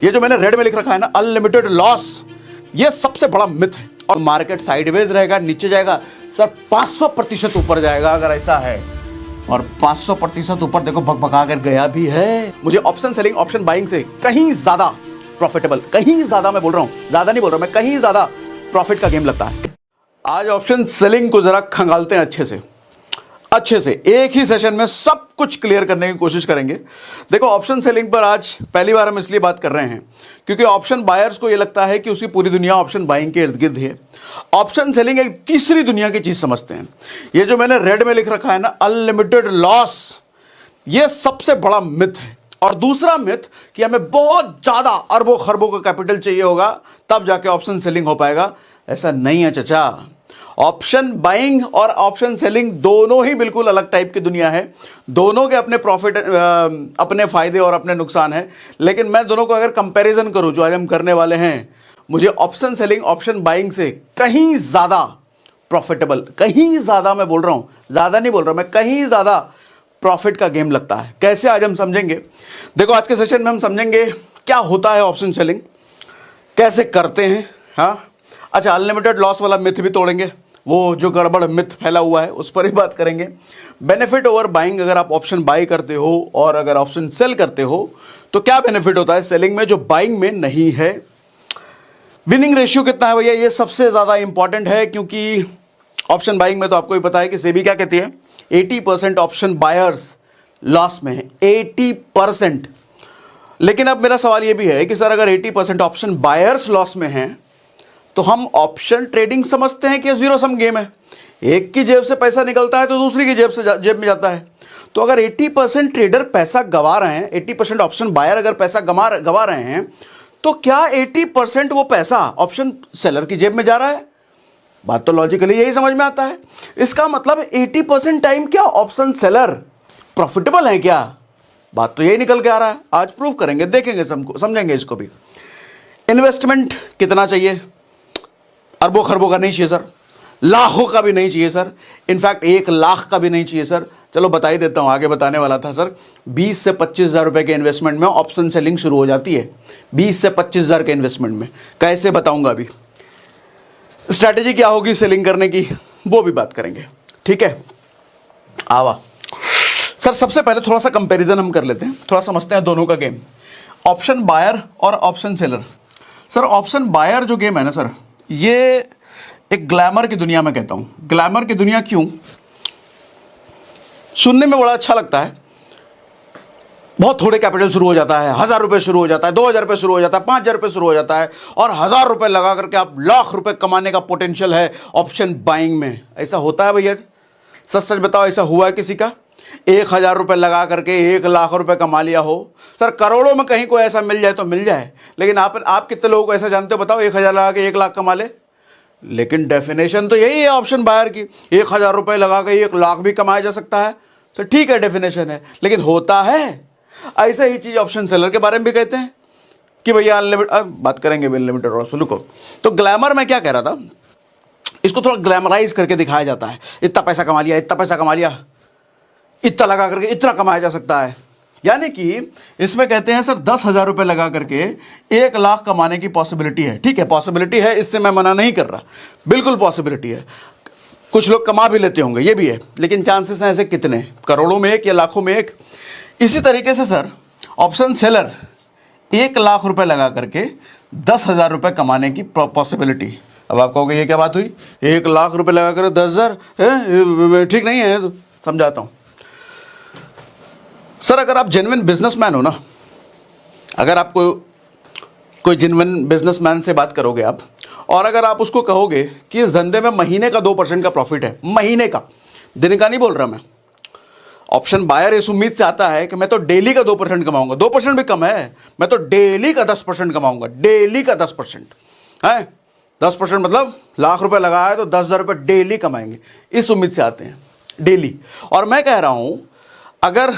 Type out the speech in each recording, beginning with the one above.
ये जो मैंने रेड में लिख रखा है ना, अनलिमिटेड लॉस, ये सबसे बड़ा मिथ है। और मार्केट साइडवेज रहेगा, नीचे जाएगा सर 500% ऊपर जाएगा अगर ऐसा है, और 500% ऊपर देखो भगभगा कर गया भी है। मुझे ऑप्शन सेलिंग, ऑप्शन बाइंग से कहीं ज्यादा प्रॉफिटेबल, कहीं ज्यादा, मैं बोल रहा हूं, ज्यादा नहीं बोल रहा मैं, कहीं ज्यादा प्रॉफिट का गेम लगता है। आज ऑप्शन सेलिंग को जरा खंगालते हैं अच्छे से एक ही सेशन में सब कुछ क्लियर करने की कोशिश करेंगे। देखो, ऑप्शन सेलिंग पर आज पहली बार हम इसलिए बात कर रहे हैं क्योंकि ऑप्शन बायर्स को यह लगता है कि उसकी पूरी दुनिया ऑप्शन बाइंग के इर्द गिर्द है। ऑप्शन सेलिंग एक तीसरी दुनिया की चीज समझते हैं। ये जो मैंने रेड में लिख रखा है ना, अनलिमिटेड लॉस, ये सबसे बड़ा मिथ है। और दूसरा मिथ कि हमें बहुत ज्यादा अरबों खरबों का कैपिटल चाहिए होगा तब जाके ऑप्शन सेलिंग हो पाएगा। ऐसा नहीं है चचा। ऑप्शन बाइंग और ऑप्शन सेलिंग दोनों ही बिल्कुल अलग टाइप की दुनिया है। दोनों के अपने प्रॉफिट, अपने फायदे और अपने नुकसान हैं। लेकिन मैं दोनों को अगर कंपैरिजन करूं जो आज हम करने वाले हैं, मुझे ऑप्शन सेलिंग ऑप्शन बाइंग से कहीं ज्यादा प्रॉफिटेबल, कहीं ज्यादा, मैं बोल रहा हूं, ज्यादा नहीं बोल रहा मैं, कहीं ज्यादा प्रॉफिट का गेम लगता है। कैसे आज हम समझेंगे? देखो, आज के सेशन में हम समझेंगे क्या होता है ऑप्शन सेलिंग, कैसे करते हैं। हाँ, अच्छा, अनलिमिटेड लॉस वाला मिथ भी तोड़ेंगे, वो जो गड़बड़ मिथ फैला हुआ है उस पर ही बात करेंगे। बेनिफिट ओवर बाइंग, अगर आप ऑप्शन बाई करते हो और अगर ऑप्शन सेल करते हो तो क्या बेनिफिट होता है सेलिंग में जो बाइंग में नहीं है। विनिंग रेशियो कितना है भैया, ये सबसे ज्यादा इंपॉर्टेंट है, क्योंकि ऑप्शन बाइंग में तो आपको ही पता है कि सेबी क्या कहती है, 80% ऑप्शन बायर्स लॉस में है, 80%। लेकिन अब मेरा सवाल यह भी है कि सर, अगर 80% ऑप्शन बायर्स लॉस में हैं तो हम ऑप्शन ट्रेडिंग समझते हैं कि जीरो सम गेम है, एक की जेब से पैसा निकलता है तो दूसरी की जेब में जाता है। तो अगर 80% ट्रेडर पैसा गंवा रहे हैं, 80% ऑप्शन बायर अगर पैसा गंवा रहे हैं, तो क्या 80% वो पैसा ऑप्शन सेलर की जेब में जा रहा है? बात तो लॉजिकली यही समझ में आता है। इसका मतलब 80% टाइम क्या ऑप्शन सेलर प्रॉफिटेबल है क्या? बात तो यही निकल के आ रहा है। आज प्रूव करेंगे, देखेंगे, समझेंगे इसको भी। इन्वेस्टमेंट कितना चाहिए? अरबों खरबों का नहीं चाहिए सर, लाखों का भी नहीं चाहिए सर, इनफैक्ट 1 लाख का भी नहीं चाहिए सर। चलो बता ही देता हूं, आगे बताने वाला था सर। 20 से 25 हज़ार रुपए के इन्वेस्टमेंट में ऑप्शन सेलिंग शुरू हो जाती है। 20 से 25 हज़ार के इन्वेस्टमेंट में कैसे बताऊंगा अभी। स्ट्रैटेजी क्या होगी सेलिंग करने की, वो भी बात करेंगे, ठीक है। आवा सर, सबसे पहले थोड़ा सा कंपैरिजन हम कर लेते हैं, थोड़ा समझते हैं दोनों का गेम, ऑप्शन बायर और option seller. Sir, option buyer जो गेम है ना सर, ये एक ग्लैमर की दुनिया में कहता हूं। ग्लैमर की दुनिया क्यों? सुनने में बड़ा अच्छा लगता है, बहुत थोड़े कैपिटल शुरू हो जाता है, 1000 रुपए शुरू हो जाता है, 2000 रुपए शुरू हो जाता है, 5000 रुपए शुरू हो जाता है, और 1000 रुपए लगा करके आप लाख रुपए कमाने का पोटेंशियल है ऑप्शन बाइंग में। ऐसा होता है भैया? सच सच बताओ, ऐसा हुआ है किसी का? 1000 रुपए लगा करके 1 लाख रुपए कमा लिया हो? सर, करोड़ों में कहीं कोई ऐसा मिल जाए तो मिल जाए, लेकिन आप कितने लोगों को ऐसा जानते हो बताओ 1000 लगा के 1 लाख कमा ले? लेकिन डेफिनेशन तो यही है ऑप्शन बायर की, 1000 रुपए लगा के 1 लाख भी कमाया जा सकता है। सर ठीक है, डेफिनेशन है, लेकिन होता है? ऐसा ही चीज ऑप्शन सेलर के बारे में भी कहते हैं कि भैया अनलिमिटेड, बात करेंगे अनलिमिटेड और रुको। तो ग्लैमर में क्या कह रहा था, इसको थोड़ा ग्लैमराइज करके दिखाया जाता है, इतना पैसा कमा लिया, इतना पैसा कमा लिया, इतना लगा करके इतना कमाया जा सकता है। यानी कि इसमें कहते हैं सर 10,000 रुपए लगा करके 1 लाख कमाने की पॉसिबिलिटी है। ठीक है, पॉसिबिलिटी है, इससे मैं मना नहीं कर रहा, बिल्कुल पॉसिबिलिटी है। कुछ लोग कमा भी लेते होंगे, ये भी है, लेकिन चांसेस हैं ऐसे कितने, करोड़ों में 1 या लाखों में 1। इसी तरीके से सर ऑप्शन सेलर 1 लाख रुपए लगा करके 10,000 रुपए कमाने की पॉसिबिलिटी। अब आप कहोगे ये क्या बात हुई, 1 लाख रुपए लगा कर 10,000 ठीक नहीं है? तो समझाता हूं सर। अगर आप जेन्युइन बिजनेसमैन हो ना, अगर आप कोई जेन्युइन बिजनेसमैन से बात करोगे आप, और अगर आप उसको कहोगे कि इस धंधे में महीने का 2% का प्रॉफिट है, महीने का, दिन का नहीं बोल रहा मैं। ऑप्शन बायर इस उम्मीद से आता है कि मैं तो डेली का 2% कमाऊंगा, 2% भी कम है, मैं तो डेली का 10% कमाऊंगा, डेली का 10% है। 10% मतलब लाख रुपए लगाया तो 10,000 रुपए डेली कमाएंगे, इस उम्मीद से आते हैं डेली। और मैं कह रहा हूं अगर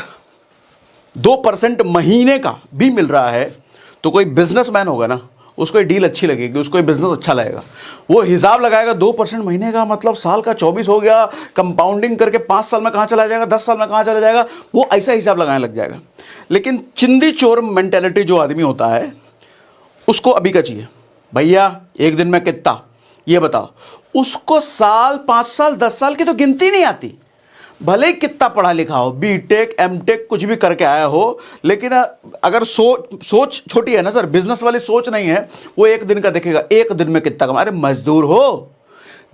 2% महीने का भी मिल रहा है तो कोई बिजनेसमैन होगा ना, उसको ये डील अच्छी लगेगी, उसको ये बिजनेस अच्छा लगेगा। वो हिसाब लगाएगा 2% महीने का मतलब साल का 24 हो गया, कंपाउंडिंग करके 5 साल में कहाँ चला जाएगा, 10 साल में कहाँ चला जाएगा, वो ऐसा हिसाब लगाने लग जाएगा। लेकिन चिंदी चोर मेंटेलिटी जो आदमी होता है उसको अभी का चाहिए भैया, एक दिन में कितना, ये बताओ। उसको साल, 5 साल, 10 साल की तो गिनती नहीं आती, भले ही कितना पढ़ा लिखा हो, बीटेक एमटेक कुछ भी करके आया हो, लेकिन अगर सोच छोटी है ना सर, बिजनेस वाली सोच नहीं है, वो एक दिन का देखेगा, एक दिन में कितना कमा। अरे मजदूर हो,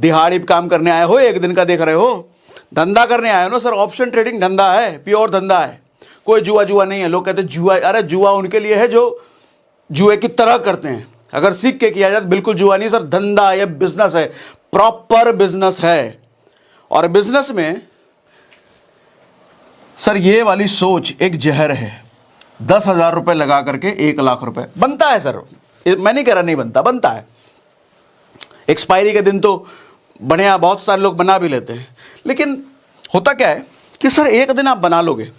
दिहाड़ी काम करने आए हो, एक दिन का देख रहे हो, धंधा करने आए हो ना सर। ऑप्शन ट्रेडिंग धंधा है, प्योर धंधा है, कोई जुआ नहीं है। लोग कहते हैं जुआ, अरे जुआ उनके लिए है जो जुए की तरह करते हैं, अगर सीख के किया जाए तो बिल्कुल जुआ नहीं सर, धंधा, ये बिजनेस है, प्रॉपर बिजनेस है। और बिजनेस में सर ये वाली सोच एक जहर है। 10,000 रुपए लगा करके 1 लाख रुपए बनता है सर, मैं नहीं कह रहा नहीं बनता, बनता है। एक्सपायरी के दिन तो बढ़िया, बहुत सारे लोग बना भी लेते हैं, लेकिन होता क्या है कि सर एक दिन आप बना लोगे,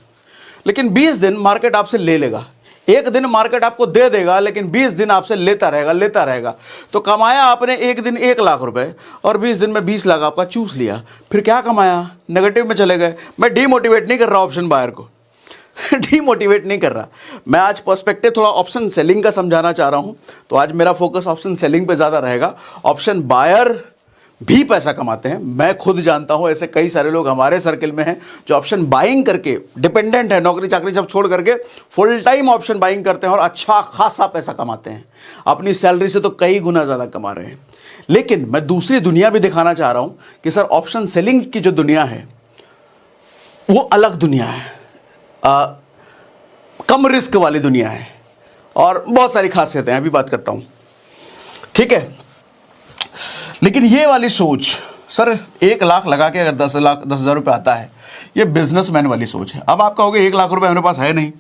लेकिन 20 दिन मार्केट आपसे ले लेगा। एक दिन मार्केट आपको दे देगा, लेकिन 20 दिन आपसे लेता रहेगा। तो कमाया आपने एक दिन 1 लाख रुपए, और 20 दिन में 20 लाख आपका चूस लिया, फिर क्या कमाया, नेगेटिव में चले गए। मैं डीमोटिवेट नहीं कर रहा ऑप्शन बायर को डीमोटिवेट नहीं कर रहा मैं, आज पर्सपेक्टिव थोड़ा ऑप्शन सेलिंग का समझाना चाह रहा हूं, तो आज मेरा फोकस ऑप्शन सेलिंग पे ज़्यादा रहेगा। ऑप्शन बायर भी पैसा कमाते हैं, मैं खुद जानता हूं, ऐसे कई सारे लोग हमारे सर्किल में हैं जो ऑप्शन बाइंग करके डिपेंडेंट है, नौकरी चाकरी सब छोड़ करके फुल टाइम ऑप्शन बाइंग करते हैं और अच्छा खासा पैसा कमाते हैं, अपनी सैलरी से तो कई गुना ज़्यादा कमा रहे हैं। लेकिन मैं दूसरी दुनिया भी दिखाना चाह रहा हूं कि सर ऑप्शन सेलिंग की जो दुनिया है वो अलग दुनिया है, कम रिस्क वाली दुनिया है, और बहुत सारी खासियतें हैं, अभी बात करता हूं, ठीक है। लेकिन ये वाली सोच सर 1 लाख लगा के अगर 10,000 रुपये आता है, ये बिजनेसमैन वाली सोच है। अब आप कहोगे 1 लाख रुपए मेरे पास है नहीं,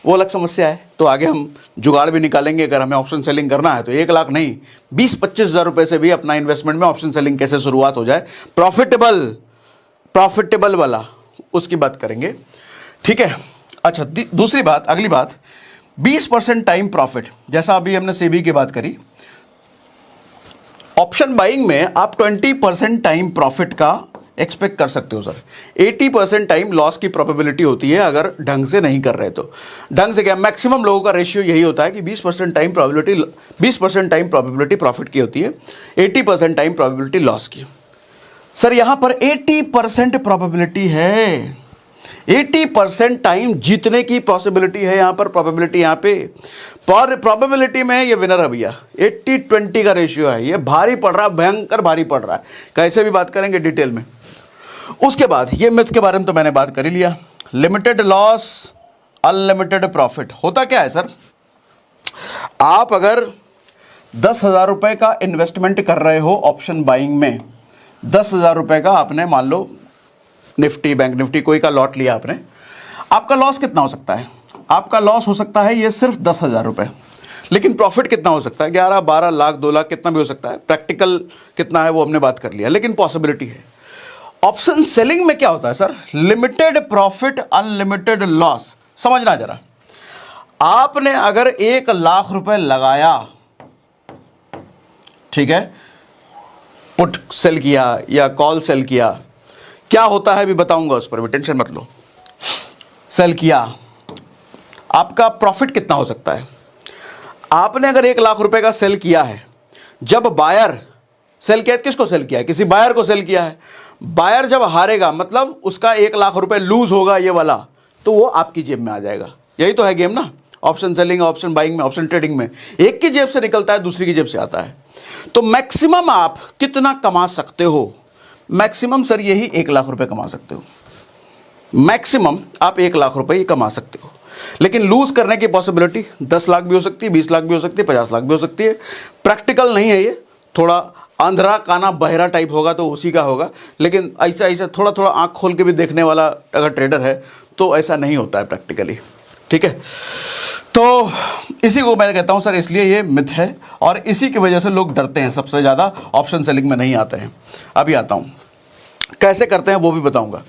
वो अलग समस्या है, तो आगे हम जुगाड़ भी निकालेंगे। अगर हमें ऑप्शन सेलिंग करना है तो 1 लाख नहीं, 20-25 हज़ार रुपये से भी अपना इन्वेस्टमेंट में ऑप्शन सेलिंग कैसे शुरुआत हो जाए, प्रॉफिटेबल वाला, उसकी बात करेंगे, ठीक है। अच्छा, दूसरी बात, अगली बात, 20% टाइम प्रॉफिट। जैसा अभी हमने सेबी की बात करी, ऑप्शन बाइंग में आप 20% टाइम प्रॉफिट का एक्सपेक्ट कर सकते हो सर। 80% टाइम लॉस की प्रोबेबिलिटी होती है अगर ढंग से नहीं कर रहे तो। ढंग से क्या, मैक्सिमम लोगों का रेशियो यही होता है कि 20% टाइम प्रोबेबिलिटी प्रॉफिट की होती है, 80% टाइम प्रोबेबिलिटी लॉस की। सर यहां पर 80% प्रोबेबिलिटी है, 80% टाइम जीतने की पॉसिबिलिटी है यहां पर, प्रोबेबिलिटी यहां पे, प्रोबेबिलिटी में ये विनर है भैया। 80-20 का रेशियो है, ये भारी पड़ रहा है, भयंकर भारी पड़ रहा है, कैसे भी बात करेंगे डिटेल में। उसके बाद ये मिथ के बारे में तो मैंने बात कर ही लिया, लिमिटेड लॉस अनलिमिटेड प्रॉफिट। होता क्या है सर, आप अगर 10,000 रुपए का इन्वेस्टमेंट कर रहे हो ऑप्शन बाइंग में, 10,000 रुपए का आपने मान लो निफ्टी, बैंक निफ्टी कोई का लॉट लिया आपने, आपका लॉस कितना हो सकता है, आपका लॉस हो सकता है ये सिर्फ 10,000 रुपए, लेकिन प्रॉफिट कितना हो सकता है, 11-12 लाख, 2 लाख, कितना भी हो सकता है। प्रैक्टिकल कितना है वो हमने बात कर लिया, लेकिन पॉसिबिलिटी है। ऑप्शन सेलिंग में क्या होता है sir, limited profit unlimited loss. समझना जरा, आपने अगर 1 लाख रुपए लगाया, ठीक है, पुट सेल किया या कॉल सेल किया, क्या होता है भी बताऊंगा, उस पर भी टेंशन मत लो। सेल किया, आपका प्रॉफिट कितना हो सकता है। आपने अगर 1 लाख रुपए का सेल किया है, जब बायर सेल किया, किसको सेल किया है, किसी बायर को सेल किया है, बायर जब हारेगा मतलब उसका 1 लाख रुपए लूज होगा ये वाला, तो वो आपकी जेब में आ जाएगा। यही तो है गेम ना, ऑप्शन सेलिंग, ऑप्शन बाइंग में, ऑप्शन ट्रेडिंग में, एक की जेब से निकलता है, दूसरी की जेब से आता है। तो मैक्सिमम आप कितना कमा सकते हो, मैक्सिमम सर यही 1 लाख रुपए कमा सकते हो, मैक्सिमम आप 1 लाख रुपए ही कमा सकते हो। लेकिन लूज करने की पॉसिबिलिटी 10 लाख भी हो सकती है, 20 लाख भी हो सकती है, 50 लाख भी हो सकती है। प्रैक्टिकल नहीं है ये, थोड़ा अंधरा काना बहरा टाइप होगा तो उसी का होगा, लेकिन ऐसा थोड़ा थोड़ा आंख खोल के भी देखने वाला अगर ट्रेडर है तो ऐसा नहीं होता है प्रैक्टिकली, ठीक है। तो इसी को मैं कहता हूं सर, इसलिए ये मिथ है और इसी की वजह से लोग डरते हैं सबसे ज़्यादा, ऑप्शन सेलिंग में नहीं आते हैं। अभी आता हूं कैसे करते हैं वो भी बताऊंगा,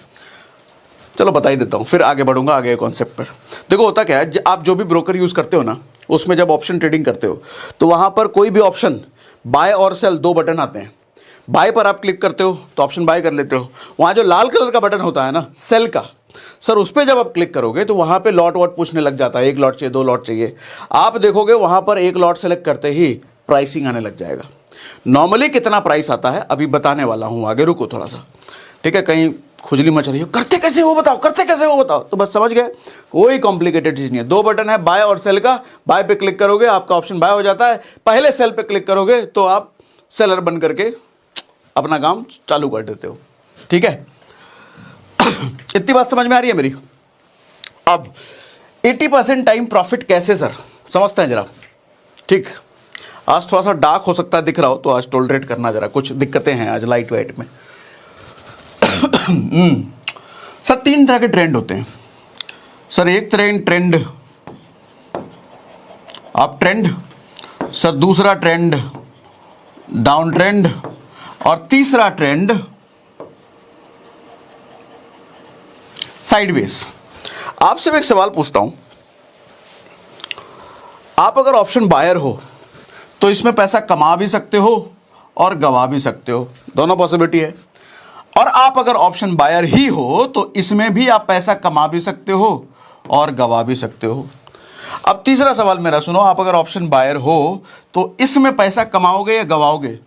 चलो बता ही देता हूं, फिर आगे बढ़ूंगा आगे कॉन्सेप्ट पर। देखो होता क्या है, आप जो भी ब्रोकर यूज़ करते हो ना, उसमें जब ऑप्शन ट्रेडिंग करते हो तो वहाँ पर कोई भी ऑप्शन बाय और सेल 2 बटन आते हैं। बाय पर आप क्लिक करते हो तो ऑप्शन बाय कर लेते हो, वहाँ जो लाल कलर का बटन होता है ना सेल का, सर उस पर जब आप क्लिक करोगे तो वहाँ पे लॉट वॉट पूछने लग जाता है, 1 लॉट चाहिए 2 लॉट चाहिए। आप देखोगे वहाँ पर 1 लॉट सेलेक्ट करते ही प्राइसिंग आने लग जाएगा। नॉर्मली कितना प्राइस आता है अभी बताने वाला हूँ, आगे रुको थोड़ा सा, ठीक है। कहीं खुजली मच रही हो, करते कैसे वो बताओ, करते कैसे वो बताओ, तो बस समझ गए, कोई कॉम्प्लिकेटेड चीज़ नहीं है। 2 बटन है, बाय और सेल का। बाय पे क्लिक करोगे आपका ऑप्शन बाय हो जाता है, पहले सेल पे क्लिक करोगे तो आप सेलर बन करके अपना काम चालू कर देते हो, ठीक है। इतनी बात समझ में आ रही है मेरी। अब 80% टाइम प्रॉफिट कैसे सर, समझते हैं जरा, ठीक। आज थोड़ा सा डार्क हो सकता है दिख रहा हो, तो आज टोलरेट करना, जरा कुछ दिक्कतें हैं आज लाइट वाइट में। सर 3 तरह के ट्रेंड होते हैं सर। एक ट्रेंड अप ट्रेंड, सर दूसरा ट्रेंड डाउन ट्रेंड, और तीसरा ट्रेंड साइडवेज। आपसे मैं एक सवाल पूछता हूं, आप अगर ऑप्शन बायर हो तो इसमें पैसा कमा भी सकते हो और गवा भी सकते हो, दोनों पॉसिबिलिटी है। और आप अगर ऑप्शन बायर ही हो तो इसमें भी आप पैसा कमा भी सकते हो और गवा भी सकते हो। अब तीसरा सवाल मेरा सुनो, आप अगर ऑप्शन बायर हो तो इसमें पैसा कमाओगे या गवाओगे?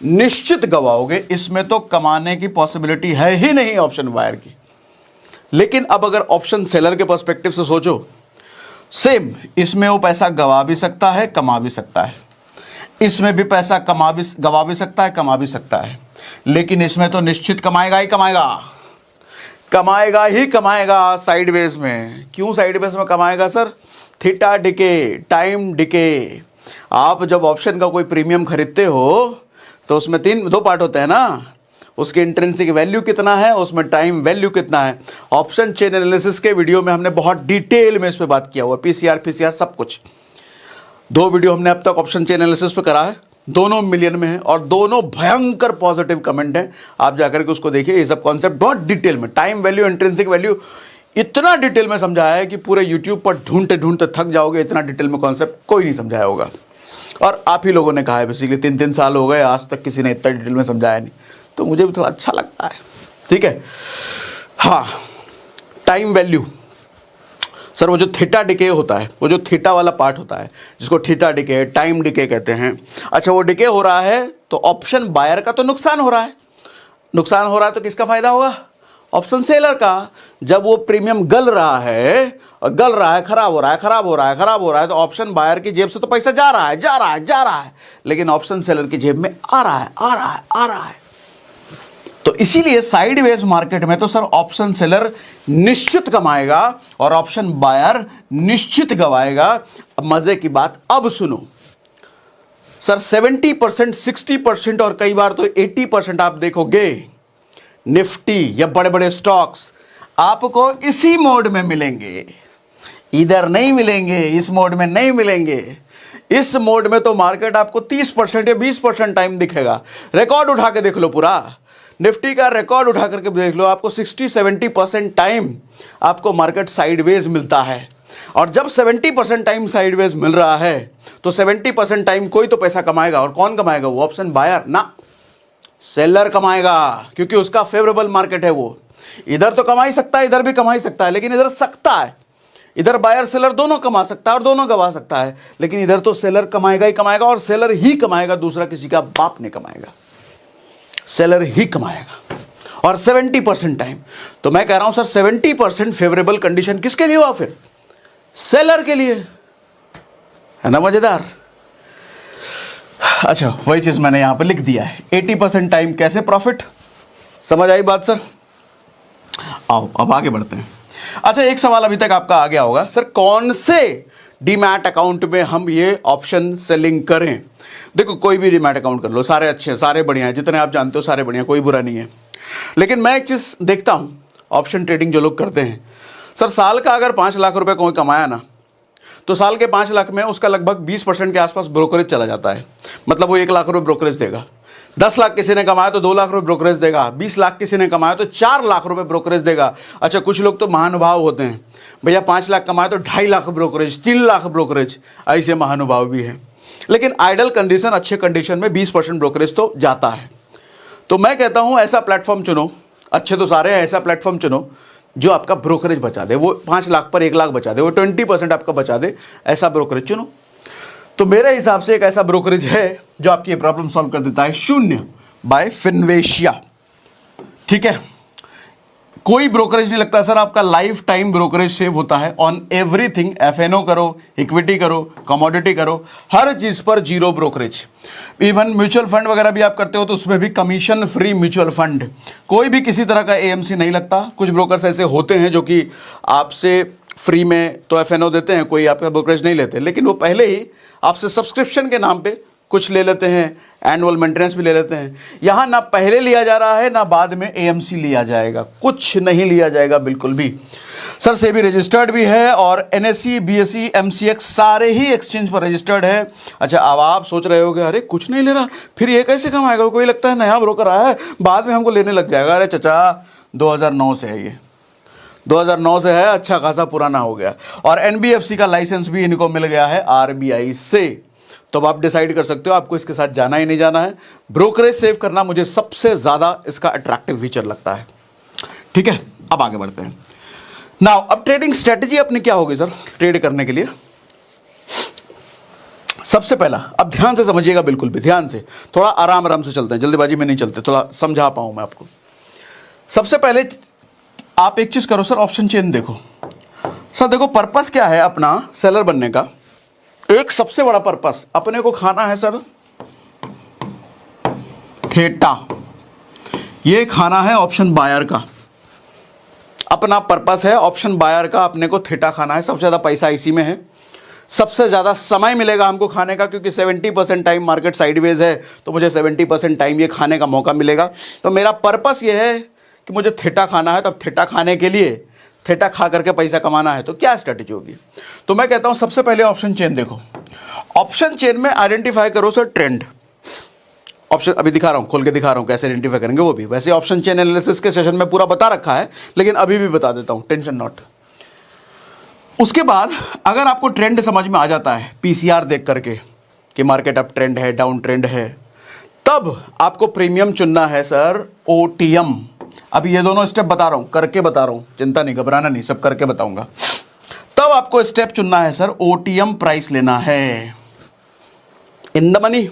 निश्चित गवाओगे, इसमें तो कमाने की पॉसिबिलिटी है ही नहीं ऑप्शन बायर की। लेकिन अब अगर ऑप्शन सेलर के पर्सपेक्टिव से सोचो, सेम, इसमें वो पैसा गवा भी सकता है कमा भी सकता है, इसमें भी पैसा गवा भी सकता है कमा भी सकता है, लेकिन इसमें तो निश्चित कमाएगा ही कमाएगा, कमाएगा ही कमाएगा साइडवेज में। क्यों साइडवेज में कमाएगा sir? Theta decay, time decay. आप जब ऑप्शन का कोई प्रीमियम खरीदते हो तो उसमें 2 पार्ट होते हैं ना, उसकी इंट्रिंसिक वैल्यू कितना है, उसमें टाइम वैल्यू कितना है। ऑप्शन चेन एनालिसिस के वीडियो में हमने बहुत डिटेल में इस पे बात किया हुआ, पीसीआर सब कुछ। 2 वीडियो हमने अब तक ऑप्शन चेन एनालिसिस पे करा है, दोनों मिलियन में है और दोनों भयंकर पॉजिटिव कमेंट है। आप जाकर के उसको देखिए, ये सब कॉन्सेप्ट बहुत डिटेल में, टाइम वैल्यू, इंट्रिंसिक वैल्यू, इतना डिटेल में समझाया है कि पूरे यूट्यूब पर ढूंढते ढूंढते थक जाओगे। इतना डिटेल में कॉन्सेप्ट कोई नहीं समझाया होगा, और आप ही लोगों ने कहा है बेसिकली। 3 साल हो गए, आज तक किसी ने इतना डिटेल में समझाया नहीं, तो मुझे भी थोड़ा अच्छा लगता है, ठीक है। हाँ, टाइम वैल्यू सर, वो जो थीटा डिके होता है, वो जो थीटा वाला पार्ट होता है जिसको थीटा डिके, टाइम डिके कहते हैं। अच्छा, वो डिके हो रहा है तो ऑप्शन बायर का तो नुकसान हो रहा है। नुकसान हो रहा है तो किसका फायदा होगा? ऑप्शन सेलर का। जब वो प्रीमियम गल रहा है और गल रहा है, खराब हो रहा है, खराब हो रहा है, खराब हो रहा है, तो ऑप्शन बायर की जेब से तो पैसा जा रहा है, जा रहा है, जा रहा है, लेकिन ऑप्शन सेलर की जेब में आ रहा है, आ रहा है, आ रहा है। तो इसीलिए साइडवेज मार्केट में तो सर ऑप्शन सेलर निश्चित कमाएगा और ऑप्शन बायर निश्चित गवाएगा। अब मजे की बात अब सुनो सर, 70%, 60% और कई बार तो 80% आप देखोगे निफ्टी या बड़े बड़े स्टॉक्स आपको इसी मोड में मिलेंगे, इधर नहीं मिलेंगे, इस मोड में नहीं मिलेंगे। इस मोड में तो मार्केट आपको 30% या 20% टाइम दिखेगा। रिकॉर्ड उठा के देख लो, पूरा निफ्टी का रिकॉर्ड उठा करके देख लो, आपको 60-70% टाइम आपको मार्केट साइडवेज मिलता है। और जब 70% टाइम साइडवेज मिल रहा है तो 70% टाइम कोई तो पैसा कमाएगा, और कौन कमाएगा? वो ऑप्शन बायर ना, सेलर कमाएगा, क्योंकि उसका फेवरेबल मार्केट है। वो इधर तो कमा ही सकता है, इधर भी कमा ही सकता है, लेकिन इधर सकता है, इधर बायर सेलर दोनों कमा सकता है और दोनों गवा सकता है, लेकिन इधर तो सेलर कमाएगा ही कमाएगा, और सेलर ही कमाएगा, दूसरा किसी का बाप नहीं कमाएगा, सेलर ही कमाएगा। और 70% टाइम, तो मैं कह रहा हूं सर 70% फेवरेबल कंडीशन किसके लिए हुआ? फिर सेलर के लिए, है ना मजेदार। अच्छा, वही चीज मैंने यहां पर लिख दिया है, 80% टाइम कैसे प्रॉफिट। समझ आई बात सर? आओ अब आगे बढ़ते हैं। अच्छा, एक सवाल अभी तक आपका आ गया होगा, सर कौन से डीमैट अकाउंट में हम ये ऑप्शन सेलिंग करें? देखो, कोई भी डीमैट अकाउंट कर लो, सारे अच्छे हैं, सारे बढ़िया हैं, जितने आप जानते हो सारे बढ़िया, कोई बुरा नहीं है। लेकिन मैं एक चीज देखता हूं, ऑप्शन ट्रेडिंग जो लोग करते हैं, सर साल का अगर 5 लाख रुपए कोई कमाया ना, तो साल के 5 लाख में उसका लगभग 20% के आसपास ब्रोकरेज चला जाता है। मतलब वो 1 लाख रुपए ब्रोकरेज देगा। 10 लाख किसी ने कमाया तो 2 लाख रुपए ब्रोकरेज देगा। 20 लाख किसी ने कमाया तो 4 लाख रुपए ब्रोकरेज देगा। अच्छा, कुछ लोग तो महानुभाव होते हैं, भैया 5 लाख कमाया तो 2.5 लाख ब्रोकरेज, 3 लाख ब्रोकरेज, ऐसे महानुभाव भी हैं। लेकिन आइडल कंडीशन, अच्छे कंडीशन में 20% ब्रोकरेज तो जाता है। तो मैं कहता हूं ऐसा प्लेटफॉर्म चुनो, अच्छे तो सारे हैं, ऐसा प्लेटफॉर्म चुनो जो आपका ब्रोकरेज बचा दे, वो 5 लाख पर 1 लाख बचा दे, वो 20% आपका बचा दे, ऐसा ब्रोकरेज चुनो। तो मेरे हिसाब से एक ऐसा ब्रोकरेज है जो आपकी ये प्रॉब्लम सॉल्व कर देता है, शून्य बाय फिनवेशिया। ठीक है, कोई ब्रोकरेज नहीं लगता सर, आपका लाइफ टाइम ब्रोकरेज सेव होता है ऑन एवरीथिंग। एफएनओ करो, इक्विटी करो, कमोडिटी करो, हर चीज पर zero brokerage. Even mutual fund वगैरह भी आप करते हो तो उसमें भी कमीशन फ्री म्यूचुअल फंड, कोई भी किसी तरह का एएमसी नहीं लगता। कुछ ब्रोकर्स ऐसे होते हैं जो कि आपसे फ्री में तो एफएनओ देते हैं, कोई आपका ब्रोकरेज नहीं लेते, लेकिन वो पहले ही आपसे सब्सक्रिप्शन के नाम पे कुछ ले लेते हैं, एनुअल मेंटेनेंस भी ले लेते हैं। यहां ना पहले लिया जा रहा है ना बाद में एएमसी लिया जाएगा, कुछ नहीं लिया जाएगा बिल्कुल भी। सर सेबी रजिस्टर्ड भी है और एनएसई, बीएसई, एमसीएक्स सारे ही एक्सचेंज पर रजिस्टर्ड है। अच्छा, अब आप सोच रहे होगे अरे कुछ नहीं ले रहा, फिर ये कैसे कमाएगा? कोई लगता है नया ब्रोकर आया है बाद में हमको लेने लग जाएगा। अरे चचा, 2009 से है ये, 2009 से है, अच्छा खासा पुराना हो गया। और एनबीएफसी का लाइसेंस भी इनको मिल गया है आरबीआई से। तो अब आप डिसाइड कर सकते हो आपको इसके साथ जाना ही नहीं जाना है। ब्रोकरेज सेव करना मुझे सबसे ज्यादा इसका अट्रैक्टिव फीचर लगता है। ठीक है, अब आगे बढ़ते हैं। नाउ अब ट्रेडिंग स्ट्रेटजी अपनी क्या होगी सर ट्रेड करने के लिए? सबसे पहला, अब ध्यान से समझिएगा, बिल्कुल भी ध्यान से, थोड़ा आराम आराम से चलते हैं, जल्दीबाजी में नहीं चलते, थोड़ा समझा पाऊं मैं आपको। सबसे पहले आप एक चीज करो सर, ऑप्शन चेन देखो। सर देखो, पर्पस क्या है अपना सेलर बनने का? एक सबसे बड़ा पर्पस, अपने को खाना है सर थीटा, ये खाना है ऑप्शन बायर का। अपना पर्पस है ऑप्शन बायर का, अपने को थीटा खाना है। सबसे ज्यादा पैसा इसी में है, सबसे ज्यादा समय मिलेगा हमको खाने का, क्योंकि 70% टाइम मार्केट साइडवेज है, तो मुझे 70% टाइम ये खाने का मौका मिलेगा। तो मेरा पर्पस ये है कि मुझे थीटा खाना है, तो अब थीटा खाने के लिए थीटा खा करके पैसा कमाना है, तो क्या स्ट्रेटेजी होगी? तो मैं कहता हूं सबसे पहले ऑप्शन चेन देखो। ऑप्शन चेन में आइडेंटिफाई करो सर ट्रेंड। ऑप्शन अभी दिखा रहा हूं, खोल के दिखा रहा हूं कैसे आइडेंटिफाई करेंगे वो भी। वैसे ऑप्शन चेन एनालिसिस के सेशन में पूरा बता रखा है, लेकिन अभी भी बता देता हूं, टेंशन नॉट। उसके बाद अगर आपको ट्रेंड समझ में आ जाता है पीसीआर देख करके कि मार्केट अप ट्रेंड है, डाउन ट्रेंड है, तब आपको प्रीमियम चुनना है सर ओटीएम। अभी ये दोनों स्टेप बता रहा हूं, करके बता रहा हूं, चिंता नहीं, घबराना नहीं, सब करके बताऊंगा। तब आपको स्टेप चुनना है सर ओटीएम प्राइस लेना है। In the money,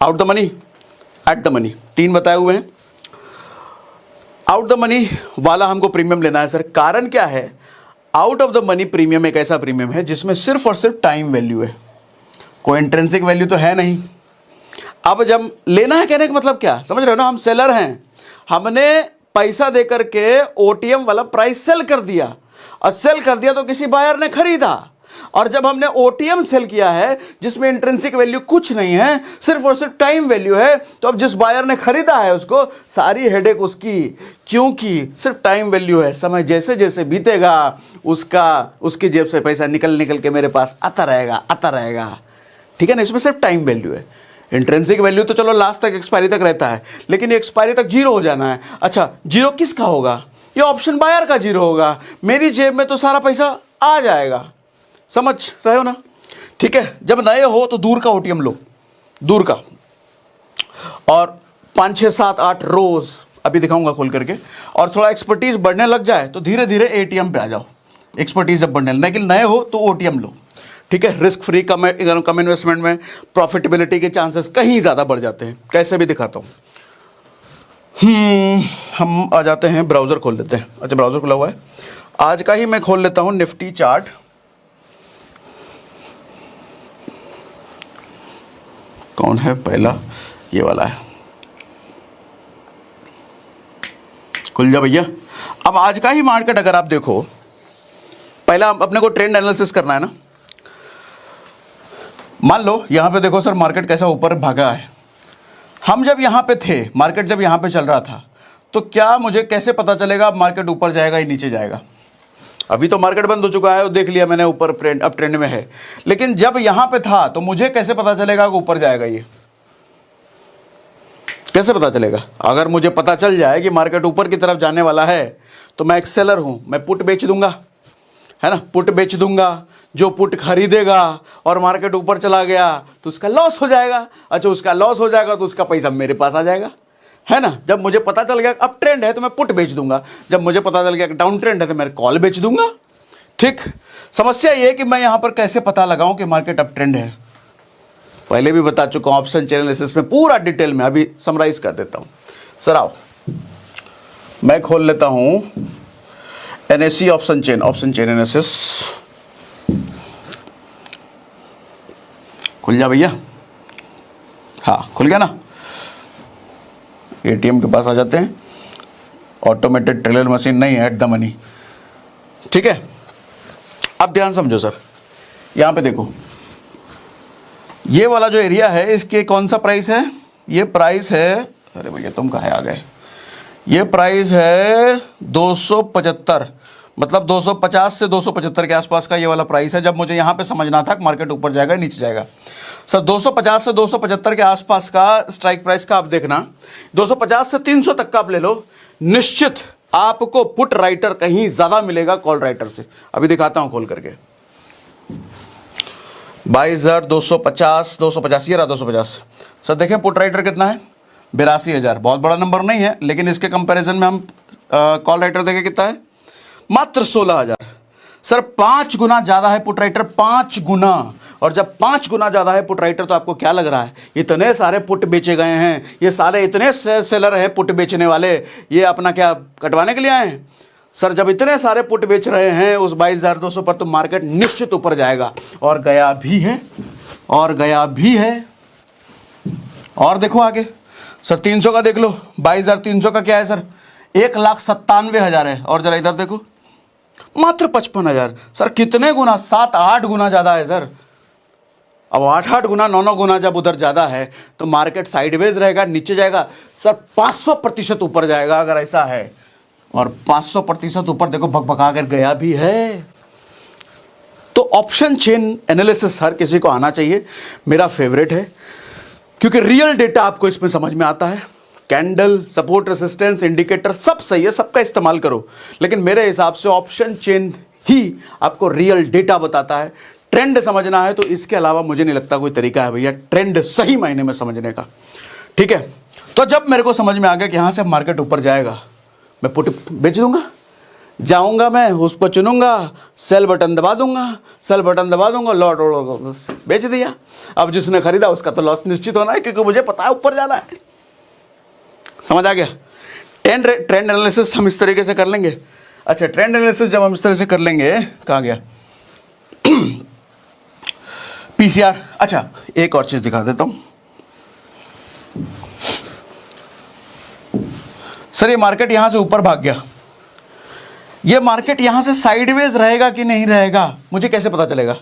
out the money, at the money, 3 बताए हुए हैं। आउट द मनी वाला हमको प्रीमियम लेना है सर। कारण क्या है? Out of the money premium एक ऐसा प्रीमियम है जिसमें सिर्फ और सिर्फ टाइम वैल्यू है, कोई इंट्रिंसिक वैल्यू तो है नहीं। अब जब लेना है, कहने का मतलब क्या समझ रहे हो ना, हम सेलर हैं, हमने पैसा देकर के ओटीएम वाला प्राइस सेल कर दिया, और सेल कर दिया तो किसी बायर ने खरीदा, और जब हमने ओटीएम सेल किया है जिसमें इंट्रिंसिक वैल्यू कुछ नहीं है, सिर्फ और सिर्फ टाइम वैल्यू है, तो अब जिस बायर ने खरीदा है उसको सारी हेडेक उसकी, क्योंकि सिर्फ टाइम वैल्यू है। समय जैसे जैसे बीतेगा उसकी जेब से पैसा निकल निकल के मेरे पास आता रहेगा। ठीक है ना, इसमें सिर्फ टाइम वैल्यू है। इंट्रिंसिक वैल्यू तो चलो लास्ट तक एक्सपायरी तक रहता है, लेकिन एक्सपायरी तक जीरो हो जाना है। अच्छा, जीरो किसका होगा? ये ऑप्शन बायर का जीरो होगा, मेरी जेब में तो सारा पैसा आ जाएगा। समझ रहे हो ना? ठीक है, जब नए हो तो दूर का ओटीएम लो, दूर का, और 5, 6, 7, 8 रोज अभी दिखाऊंगा खोल करके, और थोड़ा एक्सपर्टीज बढ़ने लग जाए तो धीरे धीरे एटीएम पे आ जाओ। एक्सपर्टीज जब बढ़ने, लेकिन नए हो तो ओटीएम लो। ठीक है, रिस्क फ्री, कम इन्वेस्टमेंट में प्रॉफिटेबिलिटी के चांसेस कहीं ज़्यादा बढ़ जाते हैं। कैसे भी दिखाता हूँ। हम आ जाते हैं, ब्राउज़र खोल लेते हैं। अच्छा, ब्राउज़र खुला हुआ है, आज का ही मैं खोल लेता हूँ निफ्टी चार्ट। कौन है पहला? ये वाला है, खुल जा भैया। अब आज का ही मार्केट अगर आप देखो, पहला अपने को ट्रेंड एनालिसिस करना है ना। मान लो यहां पे देखो सर, मार्केट कैसा ऊपर भागा है। हम जब यहां पे थे, मार्केट जब यहां पे चल रहा था, तो क्या मुझे कैसे पता चलेगा मार्केट ऊपर जाएगा या नीचे जाएगा? अभी तो मार्केट बंद हो चुका है, देख लिया मैंने, ऊपर ट्रेंड, अब ट्रेंड में है। लेकिन जब यहां पे था तो मुझे कैसे पता चलेगा कि ऊपर जाएगा? ये कैसे पता चलेगा? अगर मुझे पता चल जाए कि मार्केट ऊपर की तरफ जाने वाला है, तो मैं एक सेलर हूं, मैं पुट बेच दूंगा, है ना, पुट बेच दूंगा। जो पुट खरीदेगा और मार्केट ऊपर चला गया तो उसका लॉस हो जाएगा। अच्छा, उसका लॉस हो जाएगा तो उसका पैसा मेरे पास आ जाएगा, है ना। जब मुझे पता चल गया अप ट्रेंड है तो मैं पुट बेच दूंगा, जब मुझे पता चल गया कि डाउन ट्रेंड है तो मैं कॉल बेच दूंगा। ठीक, समस्या ये है कि मैं यहां पर कैसे पता लगाऊं कि मार्केट अप ट्रेंड है। पहले भी बता चुका हूं ऑप्शन चेन एनालिसिस में पूरा डिटेल में, अभी समराइज कर देता हूं। सर आओ मैं खोल लेता हूं एनएससी ऑप्शन चेन एनालिसिस। खुल जा भैया, हाँ खुल गया ना। एटीएम के पास आ जाते हैं, ऑटोमेटेड टेलर मशीन नहीं है, एट द मनी। ठीक है, अब ध्यान समझो सर, यहां पे देखो ये वाला जो एरिया है इसके कौन सा प्राइस है, ये प्राइस है, अरे भैया तुम कहाँ आ गए, ये प्राइस है 275, मतलब 250 से 275 के आसपास का ये वाला प्राइस है। जब मुझे यहाँ पे समझना था कि मार्केट ऊपर जाएगा नीचे जाएगा। सर 250 से 275 के आसपास का स्ट्राइक प्राइस का आप देखना, 250 से 300 तक का आप ले लो, निश्चित आपको पुट राइटर कहीं ज्यादा मिलेगा कॉल राइटर से। अभी दिखाता हूं खोल करके, 22,250 ये रहा 250। सर देखें पुट राइटर कितना है, 82,000, बहुत बड़ा नंबर नहीं है, लेकिन इसके कंपैरिजन में हम कॉल राइटर देखें कितना है, मात्र 16,000। सर 5 गुना ज्यादा है पुट राइटर, 5 गुना। और जब 5 गुना ज्यादा है पुट राइटर तो आपको क्या लग रहा है, इतने सारे पुट बेचे गए हैं, ये सारे इतने सेलर हैं पुट बेचने वाले, ये अपना क्या कटवाने के लिए आए हैं। सर जब इतने सारे पुट बेच रहे हैं उस 22,200 पर तो मार्केट निश्चित ऊपर जाएगा, और गया भी है, और गया भी है। और देखो आगे सर 300 का देख लो, 22,300 का क्या है सर, 1,97,000 है। और जरा इधर देखो मात्र 55,000। सर कितने गुना, 7-8 गुना ज्यादा है सर। अब 8-8 गुना 9-9 गुना जब उधर ज्यादा है तो मार्केट साइडवेज रहेगा, नीचे जाएगा सर 500% ऊपर जाएगा अगर ऐसा है। और 500% ऊपर देखो भगभगा कर गया भी है। तो ऑप्शन चेन एनालिसिस हर किसी को आना चाहिए, मेरा फेवरेट है, क्योंकि रियल डेटा आपको इसमें समझ में आता है। कैंडल, सपोर्ट, रेसिस्टेंस, इंडिकेटर सब सही है, सबका इस्तेमाल करो, लेकिन मेरे हिसाब से ऑप्शन चेन ही आपको रियल डेटा बताता है। ट्रेंड समझना है तो इसके अलावा मुझे नहीं लगता कोई तरीका है भैया ट्रेंड सही मायने में समझने का। ठीक है, तो जब मेरे को समझ में आ गया कि यहां से मार्केट ऊपर जाएगा, मैं पुट बेच दूंगा, जाऊंगा मैं उसको चुनूंगा, सेल बटन दबा दूंगा, सेल बटन दबा दूंगा, लॉट बेच दिया। अब जिसने खरीदा उसका तो लॉस निश्चित होना है, क्योंकि मुझे पता है ऊपर जाना है। समझ आ गया। ट्रेंड एनालिसिस हम इस तरीके से कर लेंगे। अच्छा, ट्रेंड एनालिसिस जब हम इस तरह से कर लेंगे, कहाँ गया पीसीआर। अच्छा एक और चीज दिखा देता हूं सर, ये मार्केट यहां से ऊपर भाग गया, ये मार्केट यहां से साइडवेज रहेगा कि नहीं रहेगा मुझे कैसे पता चलेगा?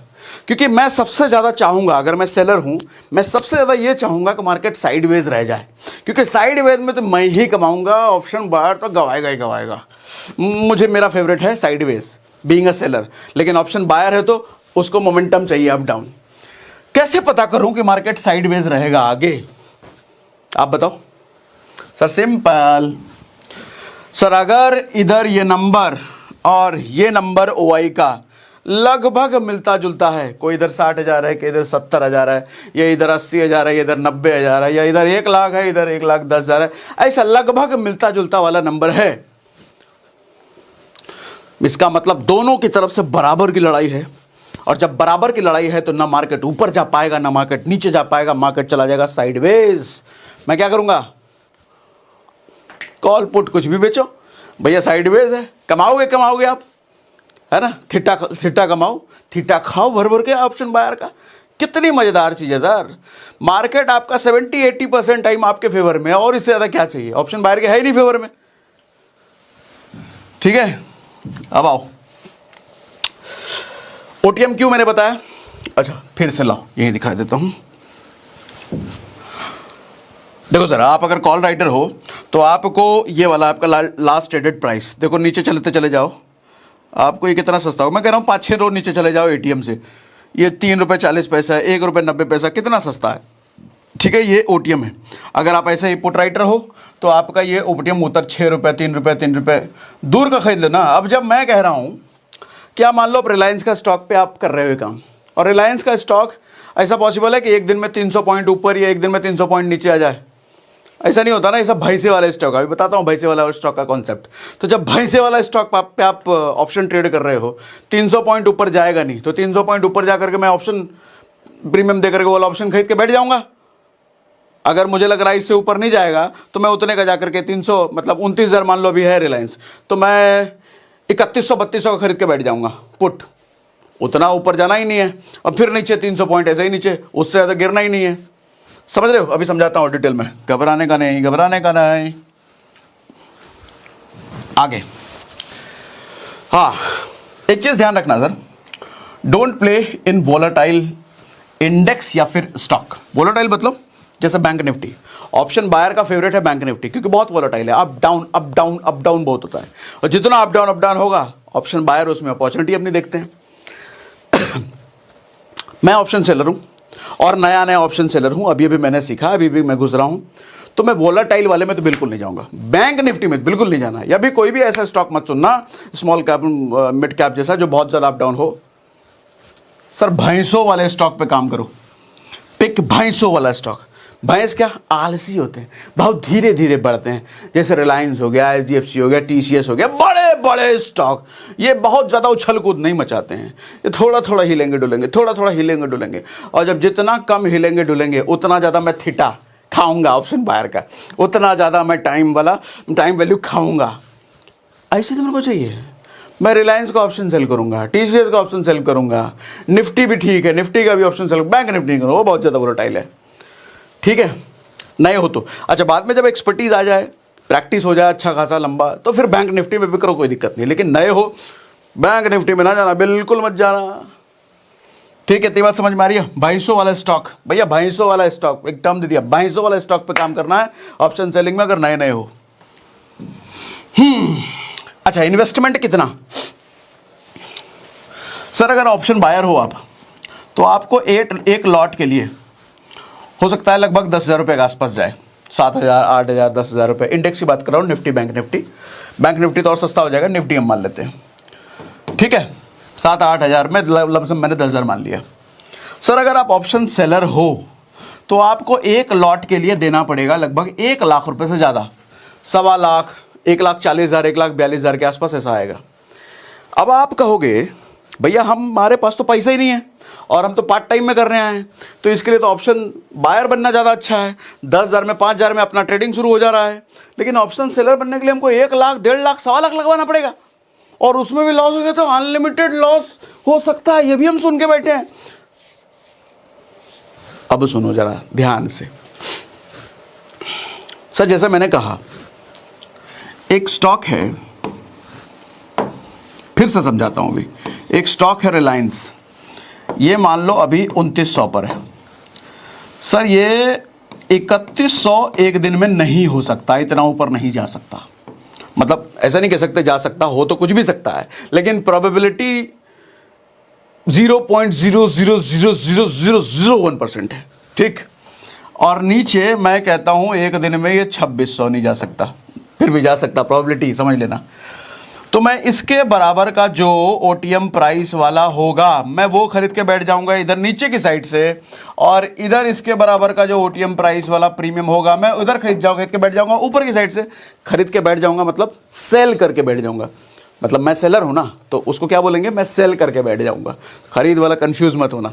क्योंकि मैं सबसे ज्यादा चाहूंगा, अगर मैं सेलर हूं, मैं सबसे ज्यादा ये चाहूंगा कि मार्केट साइडवेज रह जाए, क्योंकि साइडवेज में तो मैं ही कमाऊंगा, ऑप्शन बायर तो गवाएगा ही गवाएगा। मुझे मेरा फेवरेट है साइडवेज बीइंग अ सेलर, लेकिन ऑप्शन बायर है तो उसको मोमेंटम चाहिए अप डाउन। कैसे पता करूं कि मार्केट साइडवेज रहेगा आगे, आप बताओ? सर सिंपल सर, अगर इधर ये नंबर और ये नंबर ओआई का लगभग मिलता जुलता है, कोई इधर 60,000 है, कि इधर 70,000 है, या इधर 80,000 है, या इधर 90,000 है, या इधर 1 लाख है, इधर 1,10,000 है, ऐसा लगभग मिलता जुलता वाला नंबर है, इसका मतलब दोनों की तरफ से बराबर की लड़ाई है। और जब बराबर की लड़ाई है तो ना मार्केट ऊपर जा पाएगा ना मार्केट नीचे जा पाएगा, मार्केट चला जाएगा साइडवेज। मैं क्या करूंगा? कॉल पुट कुछ भी बेचो भैया, साइडवेज है, कमाओगे आप, है ना। थीटा कमाओ, थीटा खाओ भर भर के ऑप्शन बायर का। कितनी मजेदार चीज है सर। मार्केट आपका 70-80% टाइम आपके फेवर में है, और इससे ज्यादा क्या चाहिए? ऑप्शन बायर के है ही नहीं फेवर में। ठीक है, अब आओ ओटीएम क्यों मैंने बताया। अच्छा फिर से लाओ, यही दिखा देता हूं। देखो सर, आप अगर कॉल राइटर हो तो आपको ये वाला आपका लास्ट ट्रेडेड प्राइस देखो, नीचे चलते चले जाओ, आपको ये कितना सस्ता हो। मैं कह रहा हूँ 5-6 रो नीचे चले जाओ एटीएम से, ये 3 रुपये 40 पैसा है, 1 रुपये 90 पैसा, कितना सस्ता है। ठीक है, ये ओटीएम है। अगर आप ऐसे ही पुट राइटर हो तो आपका ये ओटीएम उतर 6 रुपये 3 रुपये दूर का खरीद लेना। अब जब मैं कह रहा हूँ, क्या मान लो आप रिलायंस का स्टॉक पे आप कर रहे हो काम, और रिलायंस का स्टॉक ऐसा पॉसिबल है कि एक दिन में 300 पॉइंट ऊपर या एक दिन में 300 पॉइंट नीचे आ जाए? ऐसा नहीं होता ना, ये सब भैंसे वाले स्टॉक, अभी बताता हूँ भैंसे वाला स्टॉक का कॉन्सेप्ट। तो जब भैंसे वाला स्टॉक पे आप ऑप्शन ट्रेड कर रहे हो, 300 पॉइंट ऊपर जाएगा नहीं, तो 300 पॉइंट ऊपर जा करके मैं ऑप्शन प्रीमियम दे करके वाला ऑप्शन खरीद के बैठ जाऊंगा। अगर मुझे लग रहा है इससे ऊपर नहीं जाएगा तो मैं उतने का जाकर के 300 मतलब 29,000 मान लो अभी है रिलायंस, तो मैं 3100-3200 का खरीद के बैठ जाऊंगा पुट। उतना ऊपर जाना ही नहीं है, और फिर नीचे 300 पॉइंट ऐसे ही नीचे, उससे ज़्यादा गिरना ही नहीं है। समझ रहे हो? अभी समझाता हूँ डिटेल में, घबराने का नहीं, घबराने का नहीं। आगे, हाँ, एक चीज़ ध्यान रखना sir, don't play in volatile index या फिर स्टॉक। वोलेटाइल मतलब जैसे बैंक निफ्टी, ऑप्शन बायर का फेवरेट है बैंक निफ्टी, क्योंकि बहुत वोलेटाइल है, up down up down up down बहुत होता है, और जितना अप डाउन होगा ऑप्शन बायर उसमें अपॉर्चुनिटी अपनी देखते हैं। मैं ऑप्शन सेलर हूं और नया ऑप्शन सेलर हूं, अभी मैंने सीखा, अभी भी मैं गुजरा हूं, तो मैं वोलेटाइल वाले में तो बिल्कुल नहीं जाऊंगा, बैंक निफ्टी में बिल्कुल नहीं जाना, या भी कोई भी ऐसा स्टॉक मत चुनना स्मॉल कैप मिड कैप जैसा जो बहुत ज़्यादा अप डाउन हो। सर भैंसों वाले स्टॉक पे काम करो, पिक भैंसों वाला स्टॉक। भैंस क्या? आलसी होते हैं, बहुत धीरे धीरे बढ़ते हैं, जैसे रिलायंस हो गया, HDFC हो गया, TCS हो गया, बड़े बड़े स्टॉक, ये बहुत ज़्यादा उछल कूद नहीं मचाते हैं, ये थोड़ा थोड़ा हिलेंगे डुलेंगे, थोड़ा थोड़ा हिलेंगे डुलेंगे, और जब जितना कम हिलेंगे डुलेंगे उतना ज़्यादा मैं थीटा खाऊंगा ऑप्शन बायर का, उतना ज़्यादा मैं टाइम वैल्यू खाऊंगा। ऐसे तो मेरे को चाहिए, मैं रिलायंस का ऑप्शन सेल करूंगा, TCS का ऑप्शन सेल करूंगा, निफ्टी भी ठीक है, निफ्टी का भी ऑप्शन सेल, बैंक निफ्टी नहीं करूँगा, वो बहुत ज़्यादा वोलेटाइल है। ठीक है, नए हो तो अच्छा, बाद में जब एक्सपर्टीज आ जाए, प्रैक्टिस हो जाए अच्छा खासा लंबा, तो फिर बैंक निफ्टी में भी करो, कोई दिक्कत नहीं, लेकिन नए हो बैंक निफ्टी में ना जाना, बिल्कुल मत जाना। ठीक है, इतनी बात समझ में आ रही है? भैंसों वाला स्टॉक, भैया भैंसों वाला स्टॉक, एक टर्म दे दिया, भैंसों वाला स्टॉक पे काम करना है ऑप्शन सेलिंग में, अगर नए हो। अच्छा, इन्वेस्टमेंट कितना? सर अगर ऑप्शन बायर हो आप, तो आपको एक लॉट के लिए हो सकता है लगभग 10,000 रुपये के आसपास जाए, 7,000, 8,000, 10,000 रुपये। इंडेक्स की बात कर रहा हूँ, निफ्टी बैंक निफ्टी तो और सस्ता हो जाएगा, निफ्टी हम मान लेते हैं। ठीक है, 7-8 हज़ार में लमसम मैंने 10,000 मान लिया। सर अगर आप ऑप्शन सेलर हो तो आपको एक लॉट के लिए देना पड़ेगा लगभग 1 लाख रुपये से ज़्यादा, 1.25 लाख, 1,40,000, 1,42,000 के आसपास ऐसा आएगा। अब आप कहोगे भैया हमारे पास तो पैसा ही नहीं है और हम तो पार्ट टाइम में कर रहे हैं, तो इसके लिए तो ऑप्शन बायर बनना ज़्यादा अच्छा है, 10,000 में 5,000 में अपना ट्रेडिंग शुरू हो जा रहा है, लेकिन ऑप्शन सेलर बनने के लिए हमको 1 लाख, 1.5 लाख, 1.25 लाख लगवाना पड़ेगा, और उसमें भी लॉस हो गया तो अनलिमिटेड लॉस हो सकता है, ये भी हम सुन के बैठे हैं। अब सुनो जरा ध्यान से सर, जैसा मैंने कहा एक स्टॉक है, फिर से समझाता हूं, अभी एक स्टॉक है रिलायंस, ये मान लो अभी 2900 पर है। सर ये 3100 एक दिन में नहीं हो सकता, इतना ऊपर नहीं जा सकता, मतलब ऐसा नहीं कह सकते जा सकता, हो तो कुछ भी सकता है, लेकिन प्रोबेबिलिटी 0.0000001% है। ठीक, और नीचे मैं कहता हूं एक दिन में ये 2600 नहीं जा सकता, फिर भी जा सकता, प्रोबेबिलिटी समझ लेना। तो मैं इसके बराबर का जो OTM प्राइस वाला होगा मैं वो खरीद के बैठ जाऊंगा इधर नीचे की साइड से, और इधर इसके बराबर का जो OTM प्राइस वाला प्रीमियम होगा मैं उधर खरीद के बैठ जाऊंगा, ऊपर की साइड से खरीद के बैठ जाऊंगा, मतलब सेल करके बैठ जाऊंगा, मतलब मैं सेलर हूं ना, तो उसको क्या बोलेंगे, मैं सेल करके बैठ जाऊंगा, खरीद वाला कंफ्यूज मत होना।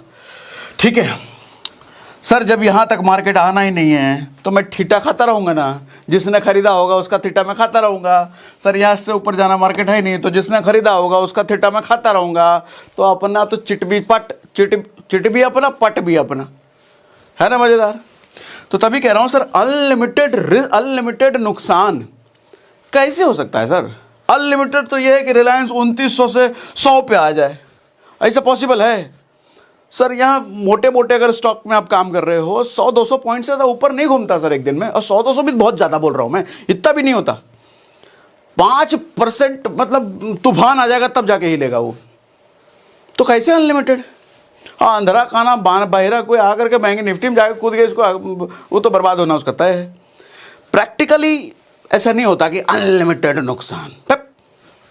ठीक है सर, जब यहाँ तक मार्केट आना ही नहीं है तो मैं थीटा खाता रहूँगा ना, जिसने खरीदा होगा उसका थीटा मैं खाता रहूँगा। सर यहाँ से ऊपर जाना मार्केट है ही नहीं, तो जिसने खरीदा होगा उसका थीटा मैं खाता रहूँगा, तो अपना तो चिट भी अपना पट भी अपना, है ना मज़ेदार। तो तभी कह रहा हूँ सर, अनलिमिटेड नुकसान कैसे हो सकता है सर? अनलिमिटेड तो ये है कि रिलायंस 2900 से 100 पे आ जाए, ऐसा पॉसिबल है सर? यहाँ मोटे मोटे अगर स्टॉक में आप काम कर रहे हो 100-200 पॉइंट से ज़्यादा ऊपर नहीं घूमता सर एक दिन में, और 100-200 भी बहुत ज़्यादा बोल रहा हूँ मैं, इतना भी नहीं होता, 5% मतलब तूफान आ जाएगा तब जाके हिलेगा वो, तो कैसे अनलिमिटेड? हाँ, अंधेरा खाना बहिरा कोई आकर के बैंक निफ्टी में जाकर कूद गए, इसको वो तो बर्बाद होना उसका तय है। प्रैक्टिकली ऐसा नहीं होता कि अनलिमिटेड नुकसान,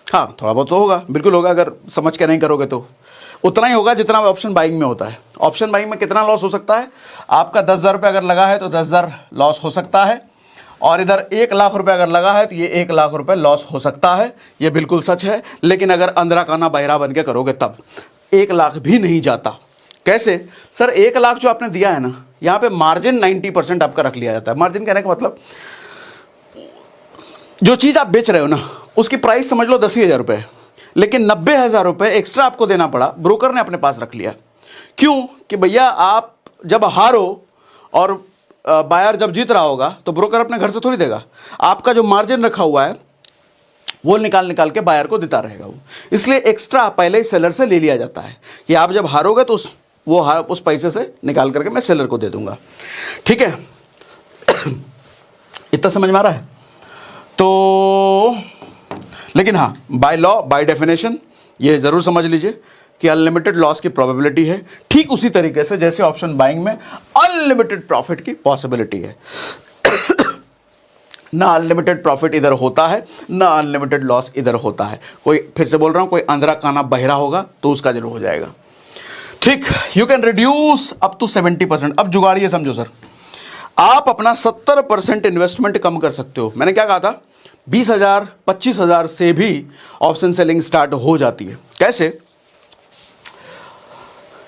हाँ थोड़ा बहुत तो होगा, बिल्कुल होगा, अगर समझ के नहीं करोगे तो उतना ही होगा जितना ऑप्शन बाइंग में होता है। ऑप्शन बाइंग में कितना लॉस हो सकता है? आपका 10,000 रुपये अगर लगा है तो 10,000 लॉस हो सकता है, और इधर 1 लाख रुपए अगर लगा है तो ये 1 लाख रुपए लॉस हो सकता है, ये बिल्कुल सच है। लेकिन अगर अंधरा काना बहरा बन के करोगे तब 1 लाख भी नहीं जाता। कैसे सर? 1 लाख जो आपने दिया है ना, यहाँ पे मार्जिन 90% आपका रख लिया जाता है। मार्जिन कहने का मतलब जो चीज आप बेच रहे हो ना उसकी प्राइस समझ लो 10,000 रुपए, लेकिन 90,000 रुपए एक्स्ट्रा आपको देना पड़ा, ब्रोकर ने अपने पास रख लिया। क्यों? कि भैया आप जब हारो और बायर जब जीत रहा होगा तो ब्रोकर अपने घर से थोड़ी देगा, आपका जो मार्जिन रखा हुआ है वो निकाल निकाल के बायर को देता रहेगा वो। इसलिए एक्स्ट्रा पहले ही सेलर से ले लिया जाता है कि आप जब हारोगे तो उस पैसे से निकाल करके मैं सेलर को दे दूंगा। ठीक है, इतना समझ में आ रहा है? तो लेकिन हाँ, बाय लॉ बाय डेफिनेशन ये जरूर समझ लीजिए कि अनलिमिटेड लॉस की प्रोबेबिलिटी है, ठीक उसी तरीके से जैसे ऑप्शन बाइंग में अनलिमिटेड प्रॉफिट की पॉसिबिलिटी है। ना अनलिमिटेड प्रॉफिट इधर होता है, ना अनलिमिटेड लॉस इधर होता है। कोई, फिर से बोल रहा हूं, कोई अंधरा काना बहरा होगा तो उसका जरूर हो जाएगा। ठीक, you can reduce up to 70%। अब जुगाड़िए समझो सर, आप अपना 70% इन्वेस्टमेंट कम कर सकते हो। मैंने क्या कहा था? 20,000 25,000 से भी ऑप्शन सेलिंग स्टार्ट हो जाती है। कैसे?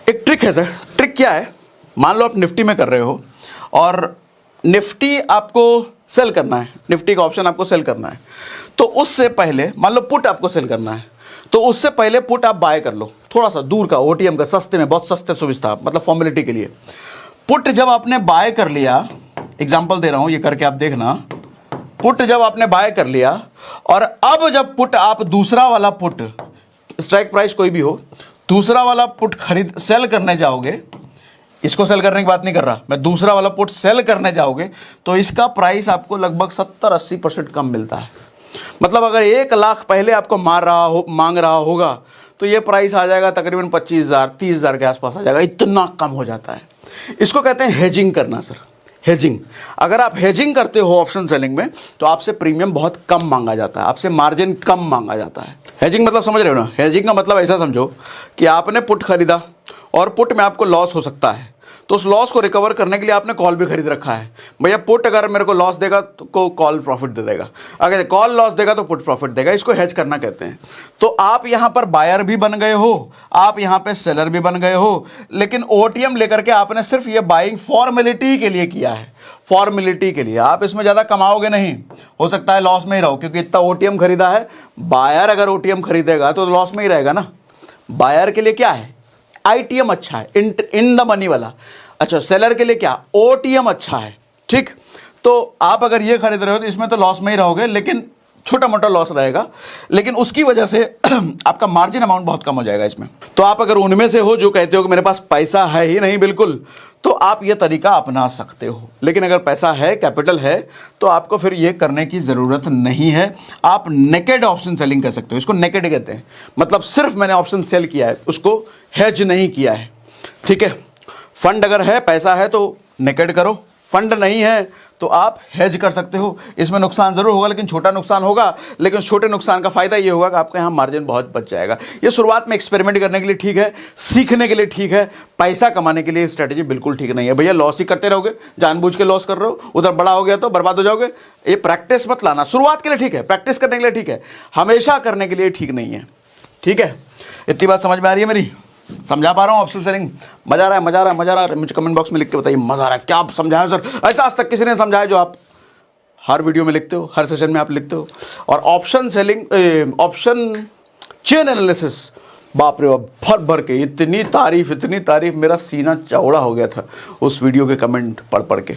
एक ट्रिक है सर। ट्रिक क्या है? मान लो आप निफ्टी में कर रहे हो और निफ्टी आपको सेल करना है, निफ्टी का ऑप्शन आपको सेल करना है, तो उससे पहले मान लो पुट आपको सेल करना है, तो उससे पहले पुट आप बाय कर लो, थोड़ा सा दूर का ओटीएम का, सस्ते में, बहुत सस्ते सुविधा, मतलब फॉर्मेलिटी के लिए। पुट जब आपने बाय कर लिया, एग्जांपल दे रहा हूं, ये करके आप देखना, पुट जब आपने बाय कर लिया और अब जब पुट आप दूसरा वाला पुट, स्ट्राइक प्राइस कोई भी हो, दूसरा वाला पुट खरीद सेल करने जाओगे, इसको सेल करने की बात नहीं कर रहा मैं, दूसरा वाला पुट सेल करने जाओगे तो इसका प्राइस आपको लगभग 70-80% कम मिलता है। मतलब अगर 1 लाख पहले आपको मांग रहा होगा तो ये प्राइस आ जाएगा तकरीबन 25,000 30,000 के आसपास आ जाएगा, इतना कम हो जाता है। इसको कहते हैं हेजिंग करना सर, हेजिंग। अगर आप हेजिंग करते हो ऑप्शन सेलिंग में तो आपसे प्रीमियम बहुत कम मांगा जाता है, आपसे मार्जिन कम मांगा जाता है। हेजिंग मतलब समझ रहे हो ना? हेजिंग का मतलब ऐसा समझो कि आपने पुट खरीदा और पुट में आपको लॉस हो सकता है, तो उस लॉस को रिकवर करने के लिए आपने कॉल भी खरीद रखा है। भैया पुट अगर मेरे को लॉस देगा तो कॉल प्रॉफिट दे देगा, अगर कॉल लॉस देगा तो पुट प्रॉफिट देगा। इसको हेज करना कहते हैं। तो आप यहां पर बायर भी बन गए हो, आप यहां पे सेलर भी बन गए हो, लेकिन ओटीएम लेकर के आपने सिर्फ ये बाइंग फॉर्मेलिटी के लिए किया है, फॉर्मेलिटी के लिए। आप इसमें ज़्यादा कमाओगे नहीं, हो सकता है लॉस में ही रहो, क्योंकि इतना ओटीएम खरीदा है। बायर अगर ओटीएम खरीदेगा तो लॉस में ही रहेगा ना। बायर के लिए क्या है? आईटीएम अच्छा है, इन द मनी वाला। अच्छा, सेलर के लिए क्या? ओटीएम अच्छा है। ठीक, तो आप अगर ये खरीद रहे हो तो इसमें तो लॉस में ही रहोगे, लेकिन छोटा मोटा लॉस रहेगा, लेकिन उसकी वजह से आपका मार्जिन अमाउंट बहुत कम हो जाएगा इसमें। तो आप अगर उनमें से हो जो कहते हो कि मेरे पास पैसा है ही नहीं बिल्कुल, तो आप ये तरीका अपना सकते हो। लेकिन अगर पैसा है, कैपिटल है, तो आपको फिर ये करने की ज़रूरत नहीं है। आप नेकेड ऑप्शन सेलिंग कर सकते हो, इसको नेकेड कहते हैं। मतलब सिर्फ मैंने ऑप्शन सेल किया है, उसको हेज नहीं किया है। ठीक है, फंड अगर है, पैसा है तो नेकेड करो, फंड नहीं है तो आप हेज कर सकते हो। इसमें नुकसान जरूर होगा, लेकिन छोटा नुकसान होगा, लेकिन छोटे नुकसान का फायदा ये होगा कि आपका यहाँ मार्जिन बहुत बच जाएगा। ये शुरुआत में एक्सपेरिमेंट करने के लिए ठीक है, सीखने के लिए ठीक है, पैसा कमाने के लिए स्ट्रेटेजी बिल्कुल ठीक नहीं है। भैया लॉस ही करते रहोगे, जानबूझ के लॉस कर रहे हो, उधर बड़ा हो गया तो बर्बाद हो जाओगे। ये प्रैक्टिस मत लाना, शुरुआत के लिए ठीक है, प्रैक्टिस करने के लिए ठीक है, हमेशा करने के लिए ठीक नहीं है। ठीक है, इतनी बात समझ में आ रही है मेरी? समझा पा रहा हूँ ऑप्शन सेलिंग? मजा आ रहा है? मजा आ रहा है? मजा आ रहा है? मुझे कमेंट बॉक्स में लिख के बताइए मजा आ रहा है। क्या आप समझाएं सर? ऐसा आज तक किसी ने समझाया जो आप हर वीडियो में लिखते हो, हर सेशन में आप लिखते हो? और option selling, option chain analysis, बाप रे बाप, भर भर के इतनी तारीफ, मेरा सीना चौड़ा हो गया था उस वीडियो के कमेंट पढ़ पढ़ के।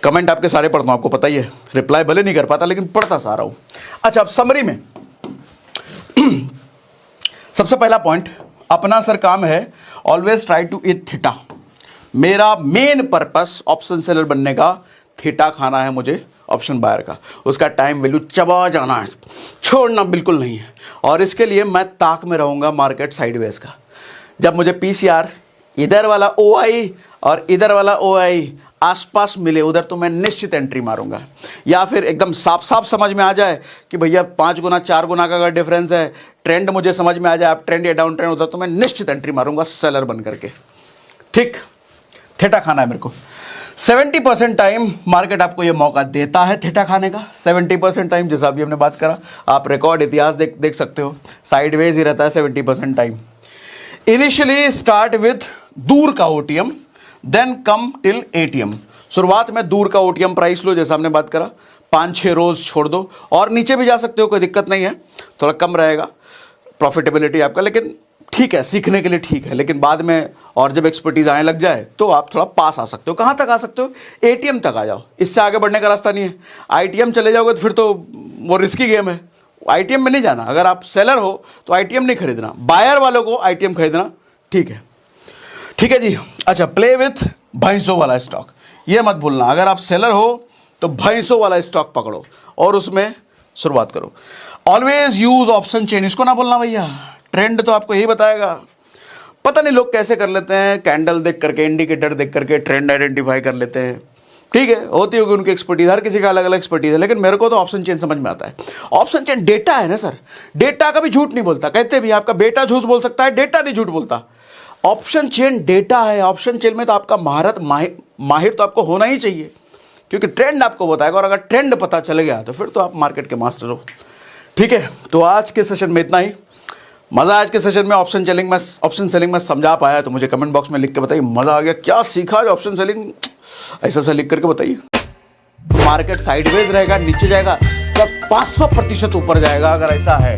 कमेंट आपके सारे पढ़ता हूँ, आपको पता ही है, रिप्लाई भले नहीं कर पाता लेकिन पढ़ता सारा हूँ। अच्छा, अब समरी में सबसे पहला पॉइंट अपना सर काम है always try to eat theta. मेरा मेन पर्पस ऑप्शन सेलर बनने का थीटा खाना है मुझे ऑप्शन बायर का, उसका टाइम वैल्यू चबा जाना है, छोड़ना बिल्कुल नहीं है। और इसके लिए मैं ताक में रहूंगा मार्केट साइडवेज का। जब मुझे पीसीआर इधर वाला ओआई और इधर वाला ओआई आसपास मिले उधर, तो मैं निश्चित एंट्री मारूंगा। या फिर एकदम साफ साफ समझ में आ जाए कि भैया 5 गुना 4 गुना का अगर डिफरेंस है, ट्रेंड मुझे समझ में आ जाए, आप ट्रेंड या डाउन ट्रेंड उधर, तो मैं निश्चित एंट्री मारूंगा सेलर बन करके। ठीक, थीटा खाना है मेरे को। 70% टाइम मार्केट आपको ये मौका देता है थीटा खाने का। 70% टाइम, जैसा अभी हमने बात करा, आप रिकॉर्ड इतिहास देख सकते हो, साइडवेज ही रहता है 70% टाइम। इनिशियली स्टार्ट विथ दूर का OTM, then come till ATM. शुरुआत में दूर का ओटीएम प्राइस लो, जैसा हमने बात करा, 5-6 रोज छोड़ दो, और नीचे भी जा सकते हो, कोई दिक्कत नहीं है, थोड़ा कम रहेगा प्रॉफिटेबिलिटी आपका, लेकिन ठीक है, सीखने के लिए ठीक है। लेकिन बाद में और जब एक्सपर्टीज आने लग जाए तो आप थोड़ा पास आ सकते हो। कहाँ तक आ सकते हो? एटीएम तक आ जाओ, इससे आगे बढ़ने का रास्ता नहीं है। आईटीएम चले जाओगे तो फिर तो वो रिस्की गेम है, आईटीएम में नहीं जाना। अगर आप सेलर हो तो आईटीएम नहीं खरीदना, बायर वालों को आईटीएम खरीदना, ठीक है? ठीक है जी। अच्छा, प्ले विथ भैंसों वाला स्टॉक, ये मत भूलना। अगर आप सेलर हो तो भैंसों वाला स्टॉक पकड़ो और उसमें शुरुआत करो। ऑलवेज यूज ऑप्शन चेन, इसको ना भूलना भैया, ट्रेंड तो आपको यही बताएगा। पता नहीं लोग कैसे कर लेते हैं, कैंडल देख करके, इंडिकेटर देख करके ट्रेंड आइडेंटिफाई कर लेते हैं। ठीक है, होती होगी उनकी एक्सपर्टीज, हर किसी का अलग अलग एक्सपर्टीज है, लेकिन मेरे को तो ऑप्शन चेन समझ में आता है। ऑप्शन चेन डेटा है ना सर, डेटा कभी झूठ नहीं बोलता। कहते भी आपका बेटा झूठ बोल सकता है, डेटा नहीं झूठ बोलता। ऑप्शन चेन डेटा है। ऑप्शन चेन में तो आपका माहिर तो आपको होना ही चाहिए, क्योंकि ट्रेंड आपको बताएगा, और अगर ट्रेंड पता चल गया तो फिर तो आप मार्केट के मास्टर हो। ठीक है, तो आज के सेशन में इतना ही। मज़ा आज के सेशन में ऑप्शन सेलिंग में समझा पाया तो मुझे कमेंट बॉक्स में लिख के बताइए, मज़ा आ गया, क्या सीखा आज ऑप्शन सेलिंग, ऐसा लिख करके बताइए। मार्केट साइडवेज रहेगा, नीचे जाएगा, सब 500% ऊपर जाएगा अगर ऐसा है।